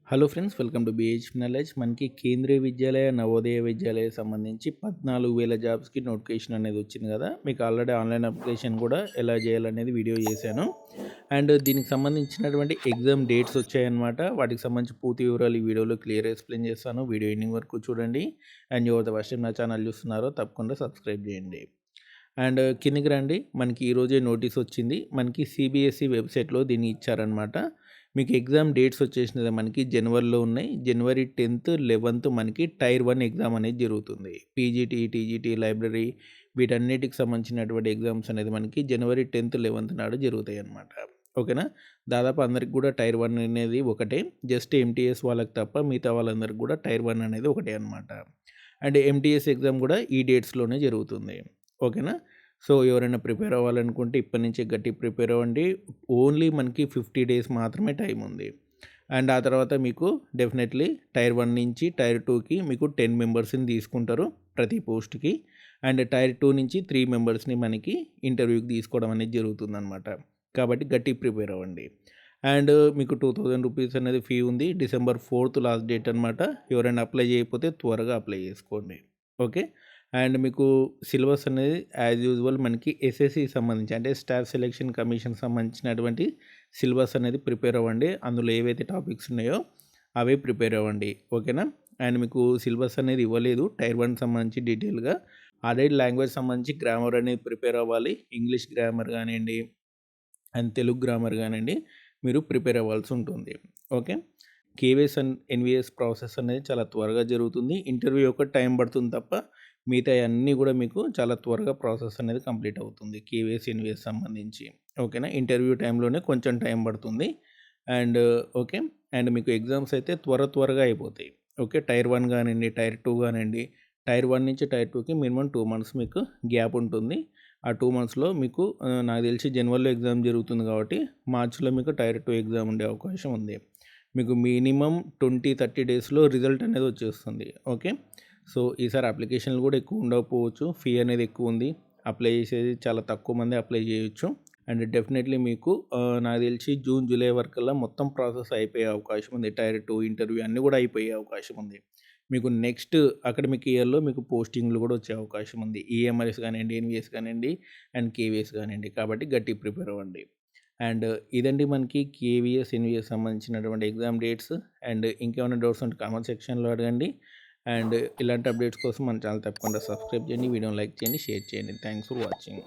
Hello friends, welcome to BH knowledge. మనకి కేంద్రీయ విద్యాలయ, నవోదయ విద్యాలయ సంబంధించి 14,000 జాబ్స్‌కి నోటిఫికేషన్ అనేది వచ్చింది కదా! మీకు ఆల్రెడీ ఆన్‌లైన్ అప్లికేషన్ కూడా ఎలా చేయాలనేది వీడియో చేశాను. అండ్ దీనికి సంబంధించినటువంటి ఎగ్జామ్ డేట్స్ వచ్చాయన్నమాట. వాటికి సంబంధించి పూర్తి వివరాలు ఈ వీడియోలో క్లియర్‌గా ఎక్స్‌ప్లెయిన్ చేస్తాను. వీడియో ఎండింగ్ వరకు చూడండి. అండ్ ఎవరైతే ఫస్ట్ టైం నా ఛానల్ చూస్తున్నారో తప్పకుండా సబ్స్క్రైబ్ చేయండి. అండ్ కిందకి రండి. మనకి ఈరోజే నోటీస్ వచ్చింది. మనకి సిబిఎస్ఈ వెబ్‌సైట్‌లో దీన్ని ఇచ్చారనమాట. మీకు ఎగ్జామ్ డేట్స్ వచ్చేసినది మనకి జనవరిలో ఉన్నాయి. జనవరి 10th, 11th మనకి టైర్ 1 ఎగ్జామ్ అనేది జరుగుతుంది. పీజీటీ, టీజీటీ, లైబ్రరీ వీటన్నిటికి సంబంధించినటువంటి ఎగ్జామ్స్ అనేది మనకి జనవరి 10th, 11th నాడు జరుగుతాయన్నమాట. ఓకేనా? దాదాపు అందరికి కూడా టైర్ 1 అనేది ఒకటే. జస్ట్ ఎంటీఎస్ వాళ్ళకి తప్ప మిగతా వాళ్ళందరికి కూడా టైర్ 1 అనేది ఒకటే అనమాట. అండ్ ఎంటీఎస్ ఎగ్జామ్ కూడా ఈ డేట్స్‌లోనే జరుగుతుంది. ఓకేనా? సో, ఎవరైనా ప్రిపేర్ అవ్వాలనుకుంటే ఇప్పటి నుంచే గట్టిగా ప్రిపేర్ అవ్వండి. ఓన్లీ మనకి 50 డేస్ మాత్రమే టైం ఉంది. అండ్ ఆ తర్వాత మీకు డెఫినెట్లీ టైర్ 1 నుంచి టైర్ 2కి మీకు 10 మెంబర్స్‌ని తీసుకుంటారు ప్రతి పోస్ట్‌కి. అండ్ టైర్ 2 నుంచి 3 మెంబర్స్‌ని మనకి ఇంటర్వ్యూకి తీసుకోవడం అనేది జరుగుతుందనమాట. కాబట్టి గట్టిగా ప్రిపేర్ అవ్వండి. అండ్ మీకు 2000 రూపీస్ అనేది ఫీ ఉంది. డిసెంబర్ 4th లాస్ట్ డేట్ అనమాట. ఎవరైనా అప్లై చేయకపోతే త్వరగా అప్లై చేసుకోండి. ఓకే. అండ్ మీకు సిలబస్ అనేది యాజ్ యూజువల్ మనకి ఎస్ఎస్సికి సంబంధించి అంటే స్టాఫ్ సెలక్షన్ కమిషన్ సంబంధించినటువంటి సిలబస్ అనేది ప్రిపేర్ అవ్వండి. అందులో ఏవైతే టాపిక్స్ ఉన్నాయో అవే ప్రిపేర్ అవ్వండి. ఓకేనా? అండ్ మీకు సిలబస్ అనేది ఇవ్వలేదు టైర్ 1 సంబంధించి డీటెయిల్‌గా. ఆల్రెడీ లాంగ్వేజ్ సంబంధించి గ్రామర్ అనేది ప్రిపేర్ అవ్వాలి. ఇంగ్లీష్ గ్రామర్ కానివ్వండి అండ్ తెలుగు గ్రామర్ కానివ్వండి మీరు ప్రిపేర్ అవ్వాల్సి ఉంటుంది. Okay. KVS and NVS process అనేది చాలా త్వరగా జరుగుతుంది. ఇంటర్వ్యూ ఒక టైం పడుతుంది తప్ప మిగతాయన్నీ కూడా మీకు చాలా త్వరగా ప్రాసెస్ అనేది కంప్లీట్ అవుతుంది. కేవీఎస్, ఎన్వీఎస్ సంబంధించి. ఓకేనా? ఇంటర్వ్యూ టైంలోనే కొంచెం టైం పడుతుంది. And okay. అండ్ మీకు ఎగ్జామ్స్ అయితే త్వరగా అయిపోతాయి. ఓకే. టైర్ 1 కానివ్వండి, టైర్ 2 కానివ్వండి. టైర్ 1 నుంచి టైర్ 2కి మినిమమ్ 2 మంత్స్ మీకు గ్యాప్ ఉంటుంది. ఆ 2 మంత్స్‌లో మీకు నాకు తెలిసి జనవరిలో ఎగ్జామ్ జరుగుతుంది కాబట్టి మార్చ్‌లో మీకు టైర్ 2 ఎగ్జామ్ ఉండే అవకాశం ఉంది. మీకు మినిమమ్ 20, 30 డేస్‌లో రిజల్ట్ అనేది వచ్చేస్తుంది. ఓకే. సో, ఈసారి అప్లికేషన్లు కూడా ఎక్కువ ఉండకపోవచ్చు. ఫీ అనేది ఎక్కువ ఉంది. అప్లై చేసేది చాలా తక్కువ మంది అప్లై చేయొచ్చు. అండ్ డెఫినెట్లీ మీకు నాకు తెలిసి జూన్, జూలై వరకల్లా మొత్తం ప్రాసెస్ అయిపోయే అవకాశం ఉంది. టైర్ 2 ఇంటర్వ్యూ అన్నీ కూడా అయిపోయే అవకాశం ఉంది. మీకు నెక్స్ట్ అకాడమిక్ ఇయర్‌లో మీకు పోస్టింగ్‌లు కూడా వచ్చే అవకాశం ఉంది. ఈఎంఐస్ కానివ్వండి, ఎన్వీఎస్ కానివ్వండి అండ్ కేవీఎస్ కానివ్వండి. కాబట్టి గట్టిగా ప్రిపేర్ అవ్వండి. అండ్ ఇదండి మనకి కేవీఎస్, ఎన్వీఎస్ సంబంధించినటువంటి ఎగ్జామ్ డేట్స్. అండ్ ఇంకేమైనా డౌట్స్ ఉంటే కామెంట్ సెక్షన్‌లో అడగండి. అండ్ ఇలాంటి అప్డేట్స్ కోసం మన ఛానల్ తప్పకుండా సబ్స్క్రైబ్ చేయండి. వీడియోని లైక్ చేయండి, షేర్ చేయండి. Thanks for watching.